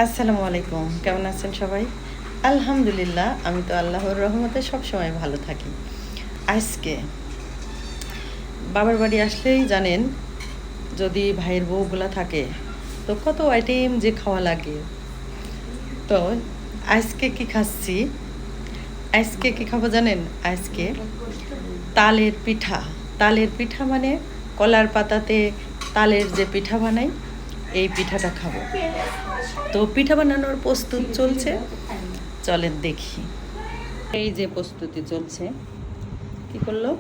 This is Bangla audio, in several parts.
আসসালামু আলাইকুম, কেমন আছেন সবাই? আলহামদুলিল্লাহ, আমি তো আল্লাহর রহমতে সবসময় ভালো থাকি। আজকে বাবার বাড়ি আসলেই জানেন, যদি ভাইয়ের বউগুলা থাকে তো কত আইটেম যে খাওয়া লাগে। তো আজকে কি খাচ্ছি, আজকে কি খাবো জানেন? আজকে তালের পিঠা। তালের পিঠা মানে কলার পাতাতে তালের যে পিঠা বানাই, এই পিঠাটা খাবো। তো পিঠা বানানোর প্রস্তুত চলছে, চলেন দেখি। এই যে প্রস্তুতি চলছে, কি করলো,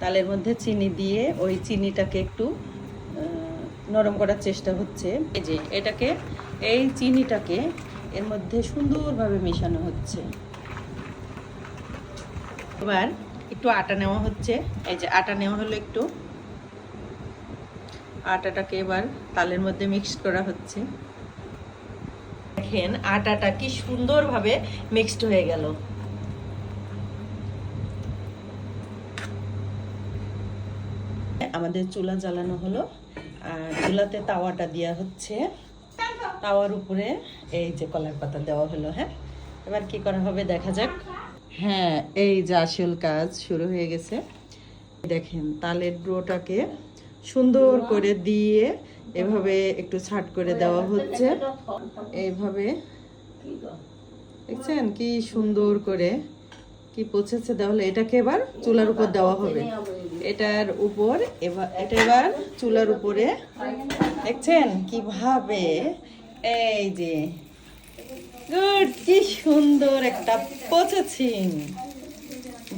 তালের মধ্যে চিনি দিয়ে ওই চিনিটাকে একটু নরম করার চেষ্টা হচ্ছে। এই যে এটাকে, এই চিনিটাকে এর মধ্যে সুন্দরভাবে মেশানো হচ্ছে। এবার একটু আটা নেওয়া হচ্ছে। এই যে আটা নেওয়া হলো, একটু আটাটাকে এবার তালের মধ্যে মিক্স করা হচ্ছে। দেখেন আটাটা কি সুন্দরভাবে মিক্সড হয়ে গেল। আমাদের চুলা জ্বালানো হলো, আর চুলাতে তাওয়াটা দেওয়া হচ্ছে। তাওয়ার উপরে এই যে কলার পাতা দেওয়া হলো। হ্যাঁ, এবার কি করা হবে দেখা যাক। হ্যাঁ, এই যে আসল কাজ শুরু হয়ে গেছে। দেখেন তালের ডোটাকে সুন্দর করে দিয়ে এভাবে একটু ছাট করে দেওয়া হচ্ছে। এইভাবে দেখছেন কি সুন্দর করে কি পচেছে। তাহলে এটাকে এবার চুলার উপর দেওয়া হবে। এটার উপর এবার চুলার উপরে দেখছেন কিভাবে, এই যে গুড, কি সুন্দর একটা পচেছি।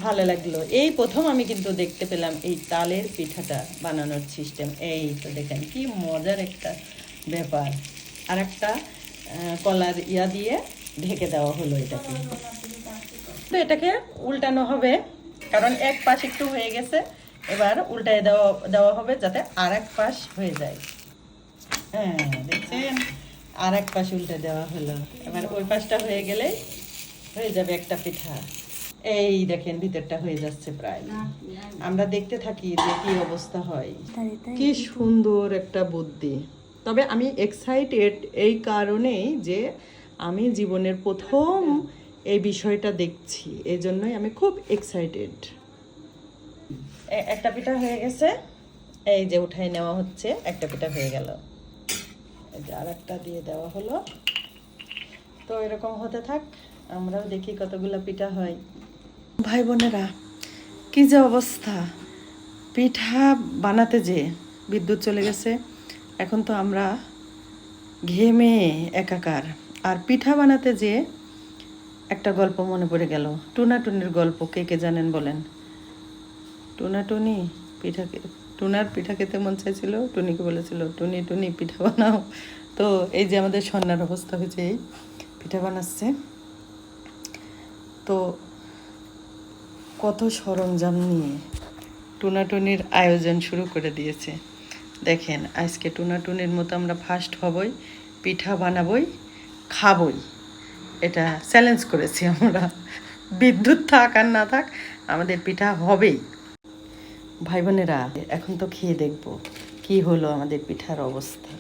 ভালো লাগলো, এই প্রথম আমি কিন্তু দেখতে পেলাম এই তালের পিঠাটা বানানোর সিস্টেম। এই তো দেখেন কি মজার একটা ব্যাপার। আর একটা কলার ইয়া দিয়ে ঢেকে দেওয়া হলো এটাকে। তো এটাকে উল্টানো হবে, কারণ এক পাশ একটু হয়ে গেছে। এবার উল্টায় দেওয়া হবে যাতে আর এক পাশ হয়ে যায়। হ্যাঁ দেখছেন, আর এক পাশ উল্টে দেওয়া হলো। এবার ওই পাশটা হয়ে গেলে হয়ে যাবে একটা পিঠা। এই দেখেন ভিতরটা হয়ে যাচ্ছে প্রায়। আমরা দেখতে থাকি যে কি অবস্থা হয়। কি সুন্দর একটা বুদ্ধি। তবে আমি এক্সাইটেড এই কারণেই যে আমি জীবনের প্রথম এই বিষয়টা দেখছি, এই জন্যই আমি খুব এক্সাইটেড। একটা পিঠা হয়ে গেছে, এই যে উঠাই নেওয়া হচ্ছে। একটা পিঠা হয়ে গেল, এই যে আর একটা দিয়ে দেওয়া হলো। তো এরকম হতে থাক, আমরাও দেখি কতগুলো পিঠা হয়। ভাই বোনেরা, কি যে অবস্থা! পিঠা বানাতে যে বিদ্যুৎ চলে গেছে, এখন তো আমরা ঘেমে একাকার। আর পিঠা বানাতে যে একটা গল্প মনে পড়ে গেল, টুনাটুনির গল্প। কে কে জানেন বলেন? টুনাটুনি টুনার পিঠা খেতে মন চাইছিল, টুনিকে বলেছিল টুনি টুনি পিঠা বানাও। তো এই যে আমাদের সন্ন্যার অবস্থা হয়েছে, এই পিঠা বানাচ্ছে। তো কত সরঞ্জাম নিয়ে টুনাটুনির আয়োজন শুরু করে দিয়েছে। দেখেন আজকে টুনাটুনির মতো আমরা ফার্স্ট হবই, পিঠা বানাবই, খাবই। এটা চ্যালেঞ্জ করেছি আমরা। বিদ্যুৎ থাক আর না থাক, আমাদের পিঠা হবেই। ভাই বোনেরা, এখন তো খেয়ে দেখব কি হলো আমাদের পিঠার অবস্থা।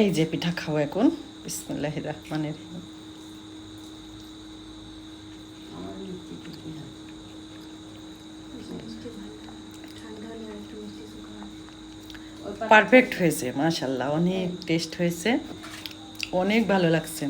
এই যে পিঠা খাবো এখন। বিসমিল্লাহির রহমানির রহিম। পারফেক্ট হয়েছে, মাশাল্লাহ, অনেক টেস্ট হয়েছে, অনেক ভালো লাগছে।